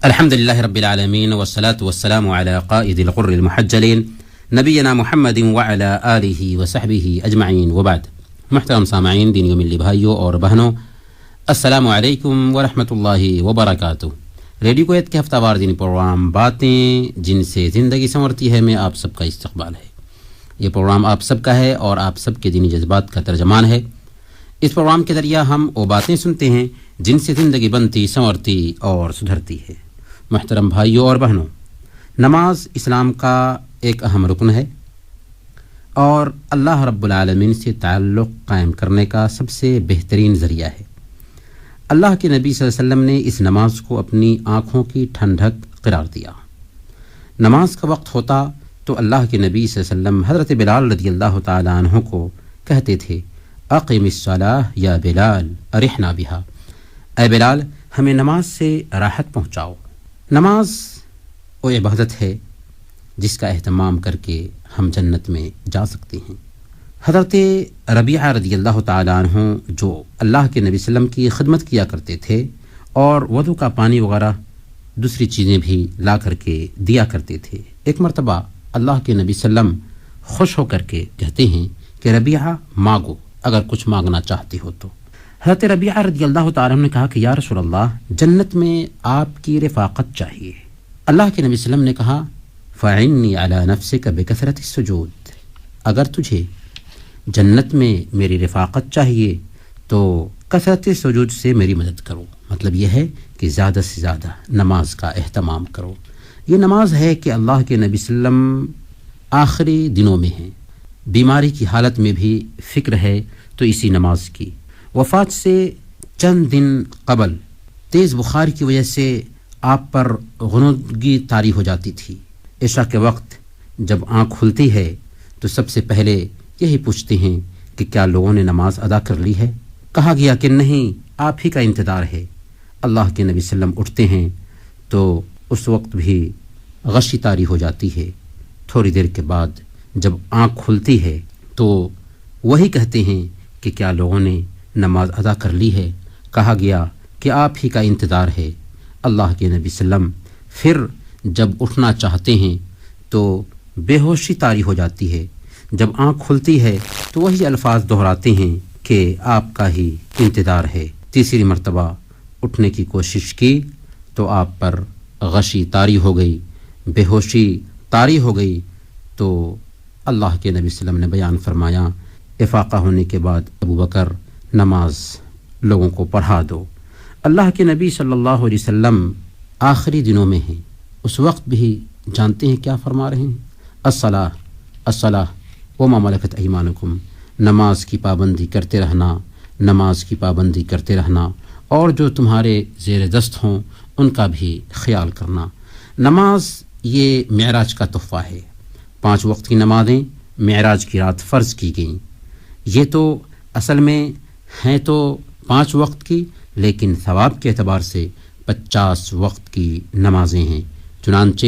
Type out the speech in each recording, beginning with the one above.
الحمد لله رب العالمين والصلاة والسلام على قائد الغر المحجلين نبينا محمد وعلى آله وصحبه أجمعين وبعد. محترم سامعین، دینیوں ملی بھائیوں اور بہنوں، السلام علیکم ورحمۃ اللہ وبرکاتہ۔ ریڈیو کویت کے ہفتہ وار دینی پروگرام باتیں جن سے زندگی سنورتی ہے میں آپ سب کا استقبال ہے۔ یہ پروگرام آپ سب کا ہے اور آپ سب کے دینی جذبات کا ترجمان ہے۔ اس پروگرام کے ذریعہ ہم وہ باتیں سنتے ہیں جن سے زندگی بنتی، سنورتی اور سدھرتی ہے۔ محترم بھائیوں اور بہنوں، نماز اسلام کا ایک اہم رکن ہے اور اللہ رب العالمین سے تعلق قائم کرنے کا سب سے بہترین ذریعہ ہے۔ اللہ کے نبی صلی اللہ علیہ وسلم نے اس نماز کو اپنی آنکھوں کی ٹھنڈک قرار دیا۔ نماز کا وقت ہوتا تو اللہ کے نبی صلی اللہ علیہ وسلم حضرت بلال رضی اللہ تعالی عنہ کو کہتے تھے، اقم الصلاۃ یا بلال ارحنا بہا، اے بلال ہمیں نماز سے راحت پہنچاؤ۔ نماز وہ عبادت ہے جس کا اہتمام کر کے ہم جنت میں جا سکتے ہیں۔ حضرت ربیعہ رضی اللہ تعالی عنہ جو اللہ کے نبی صلی اللہ علیہ وسلم کی خدمت کیا کرتے تھے اور وضو کا پانی وغیرہ دوسری چیزیں بھی لا کر کے دیا کرتے تھے، ایک مرتبہ اللہ کے نبی صلی اللہ علیہ وسلم خوش ہو کر کے کہتے ہیں کہ ربیعہ مانگو اگر کچھ مانگنا چاہتے ہو تو۔ حضرت ربیعہ رضی اللہ تعالی عنہ نے کہا کہ یا رسول اللہ، جنت میں آپ کی رفاقت چاہیے۔ اللہ کے نبی صلی اللہ علیہ وسلم نے کہا فَعِنِّي عَلَى نَفْسِكَ بِكَثْرَةِ السُّجُودِ، اگر تجھے جنت میں میری رفاقت چاہیے تو کثرت سجود سے میری مدد کرو۔ مطلب یہ ہے کہ زیادہ سے زیادہ نماز کا اہتمام کرو۔ یہ نماز ہے کہ اللہ کے نبی صلی اللہ علیہ وسلم آخری دنوں میں ہیں، بیماری کی حالت میں بھی فکر ہے تو اسی نماز کی۔ وفات سے چند دن قبل تیز بخار کی وجہ سے آپ پر غنودگی طاری ہو جاتی تھی۔ عشاء کے وقت جب آنکھ کھلتی ہے تو سب سے پہلے یہی پوچھتے ہیں کہ کیا لوگوں نے نماز ادا کر لی ہے؟ کہا گیا کہ نہیں، آپ ہی کا انتظار ہے۔ اللہ کے نبی صلی اللہ علیہ وسلم اٹھتے ہیں تو اس وقت بھی غشی طاری ہو جاتی ہے۔ تھوڑی دیر کے بعد جب آنکھ کھلتی ہے تو وہی کہتے ہیں کہ کیا لوگوں نے نماز ادا کر لی ہے؟ کہا گیا کہ آپ ہی کا انتظار ہے۔ اللہ کے نبی صلی اللہ علیہ وسلم پھر جب اٹھنا چاہتے ہیں تو بے ہوشی طاری ہو جاتی ہے۔ جب آنکھ کھلتی ہے تو وہی الفاظ دہراتے ہیں کہ آپ کا ہی انتظار ہے۔ تیسری مرتبہ اٹھنے کی کوشش کی تو آپ پر غشی طاری ہو گئی، بے ہوشی طاری ہو گئی، تو اللہ کے نبی صلی اللہ علیہ وسلم نے بیان فرمایا افاقہ ہونے کے بعد ابو بکر نماز لوگوں کو پڑھا دو۔ اللہ کے نبی صلی اللہ علیہ وسلم آخری دنوں میں ہیں، اس وقت بھی جانتے ہیں کیا فرما رہے ہیں، الصلاۃ الصلاۃ وما ملکت ایمانکم، نماز کی پابندی کرتے رہنا، نماز کی پابندی کرتے رہنا، اور جو تمہارے زیر دست ہوں ان کا بھی خیال کرنا۔ نماز یہ معراج کا تحفہ ہے۔ 5 وقت کی نمازیں معراج کی رات فرض کی گئیں۔ یہ تو اصل میں ہیں تو 5 وقت کی، لیکن ثواب کے اعتبار سے 50 وقت کی نمازیں ہیں۔ چنانچہ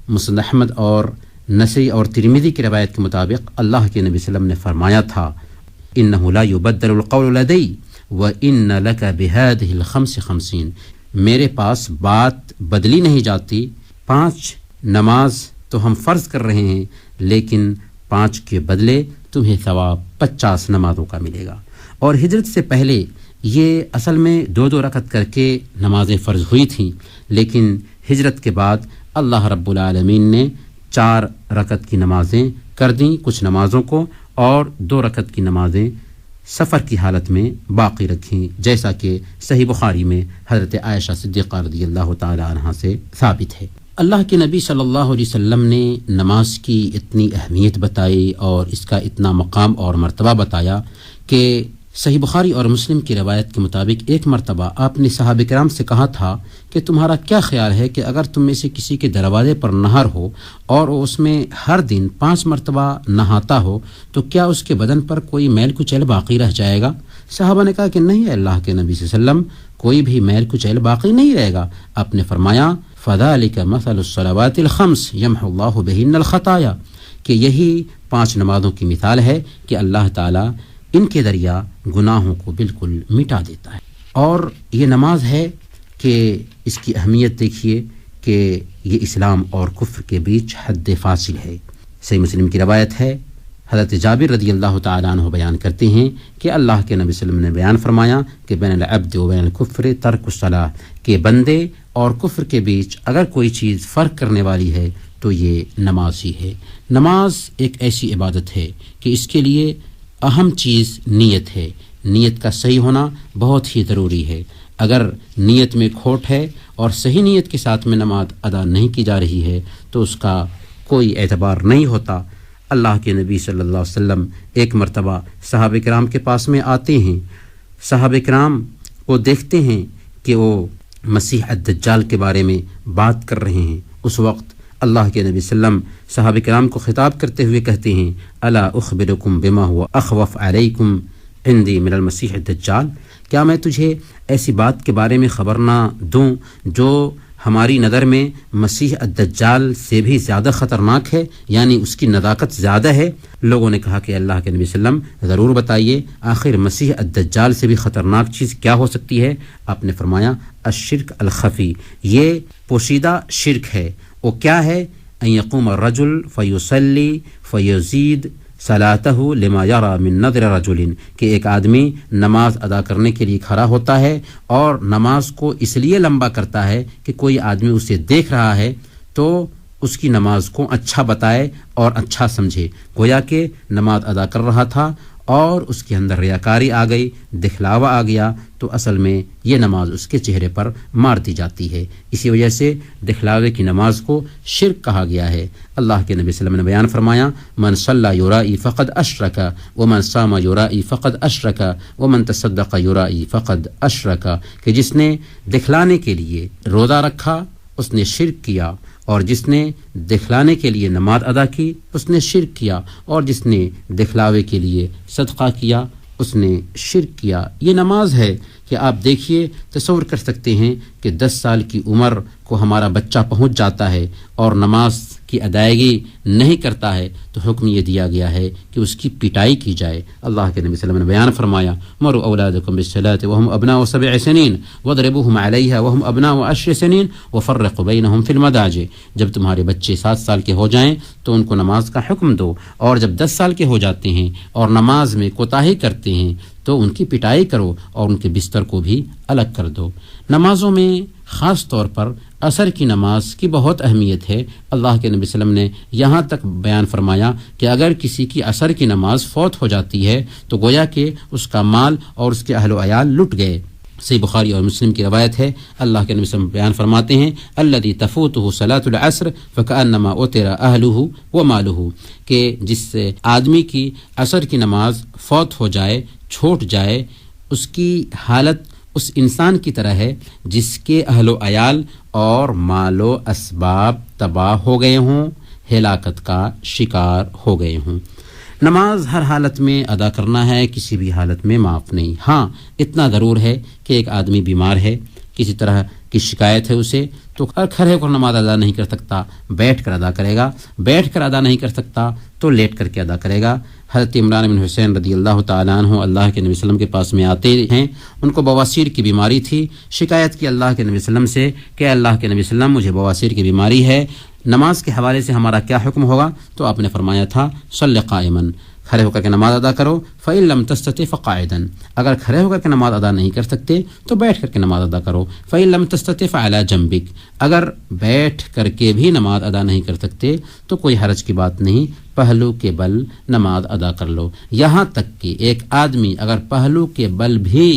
مسند احمد اور نسائی اور ترمذی کی روایت کے مطابق اللہ کے نبی صلی اللہ علیہ وسلم نے فرمایا تھا انہ لا یبدل القول لدی وان لک بہذہ الخمس 50، میرے پاس بات بدلی نہیں جاتی۔ 5 نماز تو ہم فرض کر رہے ہیں، لیکن 5 کے بدلے تمہیں ثواب 50 نمازوں کا ملے گا۔ اور ہجرت سے پہلے یہ اصل میں 2 رکعت کر کے نمازیں فرض ہوئی تھیں، لیکن ہجرت کے بعد اللہ رب العالمین نے 4 رکعت کی نمازیں کر دیں کچھ نمازوں کو، اور 2 رکعت کی نمازیں سفر کی حالت میں باقی رکھیں، جیسا کہ صحیح بخاری میں حضرت عائشہ صدیقہ رضی اللہ تعالی عنہا سے ثابت ہے۔ اللہ کے نبی صلی اللہ علیہ وسلم نے نماز کی اتنی اہمیت بتائی اور اس کا اتنا مقام اور مرتبہ بتایا کہ صحیح بخاری اور مسلم کی روایت کے مطابق ایک مرتبہ آپ نے صحابہ کرام سے کہا تھا کہ تمہارا کیا خیال ہے کہ اگر تم میں سے کسی کے دروازے پر نہر ہو اور وہ اس میں ہر دن 5 مرتبہ نہاتا ہو تو کیا اس کے بدن پر کوئی میل کچیل باقی رہ جائے گا؟ صحابہ نے کہا کہ نہیں ہے اللہ کے نبی صلی اللہ علیہ وسلم، کوئی بھی میل کچیل باقی نہیں رہے گا۔ آپ نے فرمایا فذلک مثل الصلوات الخمس یمحو اللہ بہن الخطایا، کہ یہی 5 نمازوں کی مثال ہے کہ اللہ تعالی ان کے ذریعہ گناہوں کو بالکل مٹا دیتا ہے۔ اور یہ نماز ہے کہ اس کی اہمیت دیکھیے کہ یہ اسلام اور کفر کے بیچ حد فاصل ہے۔ صحیح مسلم کی روایت ہے، حضرت جابر رضی اللہ تعالیٰ عنہ بیان کرتے ہیں کہ اللہ کے نبی صلی اللہ علیہ وسلم نے بیان فرمایا کہ بین العبد و بین الکفر ترک الصلاۃ، کہ بندے اور کفر کے بیچ اگر کوئی چیز فرق کرنے والی ہے تو یہ نماز ہی ہے۔ نماز ایک ایسی عبادت ہے کہ اس کے لیے اہم چیز نیت ہے۔ نیت کا صحیح ہونا بہت ہی ضروری ہے۔ اگر نیت میں کھوٹ ہے اور صحیح نیت کے ساتھ میں نماز ادا نہیں کی جا رہی ہے تو اس کا کوئی اعتبار نہیں ہوتا۔ اللہ کے نبی صلی اللہ علیہ وسلم ایک مرتبہ صحابہ کرام کے پاس میں آتے ہیں، صحابہ کرام کو دیکھتے ہیں کہ وہ مسیح الدجال کے بارے میں بات کر رہے ہیں۔ اس وقت اللہ کے نبی صلی اللہ علیہ وسلم صحابہ کرام کو خطاب کرتے ہوئے کہتے ہیں، الا اخبرکم بما هو اخوف علیکم عندی من المسیح الدجال، کیا میں تجھے ایسی بات کے بارے میں خبر نہ دوں جو ہماری نظر میں مسیح الدجال سے بھی زیادہ خطرناک ہے، یعنی اس کی نزاکت زیادہ ہے۔ لوگوں نے کہا کہ اللہ کے نبی صلی اللہ علیہ وسلم ضرور بتائیے، آخر مسیح الدجال سے بھی خطرناک چیز کیا ہو سکتی ہے؟ آپ نے فرمایا الشرک الخفی، یہ پوشیدہ شرک ہے۔ وہ کیا ہے؟ ان یقوم الرجل فیصلی فیزید صلاتہ لما یرى من نظر رجل، کہ ایک آدمی نماز ادا کرنے کے لیے کھڑا ہوتا ہے اور نماز کو اس لیے لمبا کرتا ہے کہ کوئی آدمی اسے دیکھ رہا ہے تو اس کی نماز کو اچھا بتائے اور اچھا سمجھے، گویا کہ نماز ادا کر رہا تھا اور اس کے اندر ریاکاری آ گئی، دکھلاوا آ گیا، تو اصل میں یہ نماز اس کے چہرے پر مار دی جاتی ہے۔ اسی وجہ سے دکھلاوے کی نماز کو شرک کہا گیا ہے۔ اللہ کے نبی صلی اللہ علیہ وسلم نے بیان فرمایا، من صلی یرائی فقد اشرک ومن صام یرائی فقد اشرک ومن تصدق یرائی فقد اشرک، کہ جس نے دکھلانے کے لیے روزہ رکھا اس نے شرک کیا، اور جس نے دکھلانے کے لیے نماز ادا کی اس نے شرک کیا، اور جس نے دکھلاوے کے لیے صدقہ کیا اس نے شرک کیا۔ یہ نماز ہے کہ آپ دیکھیے، تصور کر سکتے ہیں کہ 10 سال کی عمر کو ہمارا بچہ پہنچ جاتا ہے اور نماز کی ادائیگی نہیں کرتا ہے تو حکم یہ دیا گیا ہے کہ اس کی پٹائی کی جائے۔ اللہ کے نبی صلی اللہ علیہ وسلم نے بیان فرمایا، مروا اولادکم بالصلاۃ وهم ابناء 7 سنین واضربوهم علیہا وهم ابناء 10 سنین وفرقوا بینهم فی المضاجع، جب تمہارے بچے 7 سال کے ہو جائیں تو ان کو نماز کا حکم دو، اور جب 10 سال کے ہو جاتے ہیں اور نماز میں کوتاہی کرتے ہیں تو ان کی پٹائی کرو اور ان کے بستر کو بھی الگ کر دو۔ نمازوں میں خاص طور پر عصر کی نماز کی بہت اہمیت ہے۔ اللہ کے نبی صلی اللہ علیہ وسلم نے یہاں تک بیان فرمایا کہ اگر کسی کی عصر کی نماز فوت ہو جاتی ہے تو گویا کہ اس کا مال اور اس کے اہل و عیال لٹ گئے۔ صحیح بخاری اور مسلم کی روایت ہے، اللہ کے نبی صلی اللہ علیہ وسلم بیان فرماتے ہیں، الذی تفوتہ صلاۃ العصر فکأنما اوتر اہلہ ومالہ، کہ جس آدمی کی عصر کی نماز فوت ہو جائے، چھوٹ جائے، اس کی حالت اس انسان کی طرح ہے جس کے اہل و عیال اور مال و اسباب تباہ ہو گئے ہوں، ہلاکت کا شکار ہو گئے ہوں۔ نماز ہر حالت میں ادا کرنا ہے، کسی بھی حالت میں معاف نہیں۔ ہاں اتنا ضرور ہے کہ ایک آدمی بیمار ہے، کسی طرح کی شکایت ہے اسے، تو کھڑے ہو کر نماز ادا نہیں کر سکتا، بیٹھ کر ادا کرے گا، بیٹھ کر ادا نہیں کر سکتا تو لیٹ کر کے ادا کرے گا۔ حضرت عمران بن حسین رضی اللہ تعالیٰ عنہ اللہ کے نبی صلی اللہ علیہ وسلم کے پاس میں آتے ہیں، ان کو بواسیر کی بیماری تھی، شکایت کی اللہ کے نبی صلی اللہ علیہ وسلم سے کہ اللہ کے نبی صلی اللہ علیہ وسلم مجھے بواسیر کی بیماری ہے، نماز کے حوالے سے ہمارا کیا حکم ہوگا؟ تو آپ نے فرمایا تھا صلی قائما، کھڑے ہو کر کے نماز ادا کرو، فإن لم تستطع فقاعدا، اگر کھڑے ہو کر کے نماز ادا نہیں کر سکتے تو بیٹھ کر کے نماز ادا کرو، فإن لم تستطع فعلى جنبك، اگر بیٹھ کر کے بھی نماز ادا نہیں کر سکتے تو کوئی حرج کی بات نہیں، پہلو کے بل نماز ادا کر لو۔ یہاں تک کہ ایک آدمی اگر پہلو کے بل بھی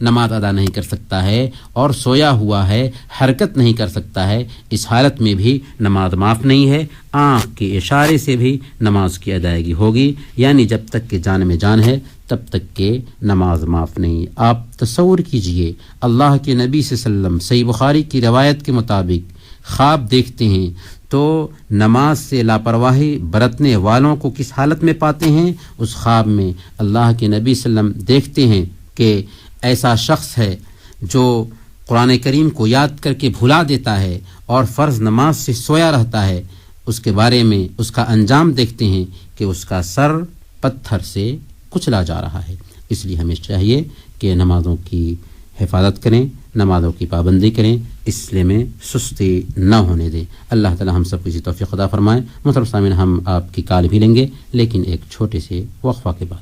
نماز ادا نہیں کر سکتا ہے اور سویا ہوا ہے، حرکت نہیں کر سکتا ہے، اس حالت میں بھی نماز معاف نہیں ہے، آنکھ کے اشارے سے بھی نماز کی ادائیگی ہوگی، یعنی جب تک کہ جان میں جان ہے تب تک کہ نماز معاف نہیں۔ آپ تصور کیجئے، اللہ کے نبی صلی اللہ علیہ وسلم صحیح بخاری کی روایت کے مطابق خواب دیکھتے ہیں تو نماز سے لاپرواہی برتنے والوں کو کس حالت میں پاتے ہیں؟ اس خواب میں اللہ کے نبی صلی اللہ علیہ وسلم دیکھتے ہیں کہ ایسا شخص ہے جو قرآن کریم کو یاد کر کے بھلا دیتا ہے اور فرض نماز سے سویا رہتا ہے، اس کے بارے میں اس کا انجام دیکھتے ہیں کہ اس کا سر پتھر سے کچلا جا رہا ہے۔ اس لیے ہمیں چاہیے کہ نمازوں کی حفاظت کریں، نمازوں کی پابندی کریں، اس میں سستی نہ ہونے دیں۔ اللہ تعالی ہم سب کو اسی توفیق عطا فرمائے۔ محترم سامعین، ہم آپ کی کال بھی لیں گے لیکن ایک چھوٹے سے وقفہ کے بعد۔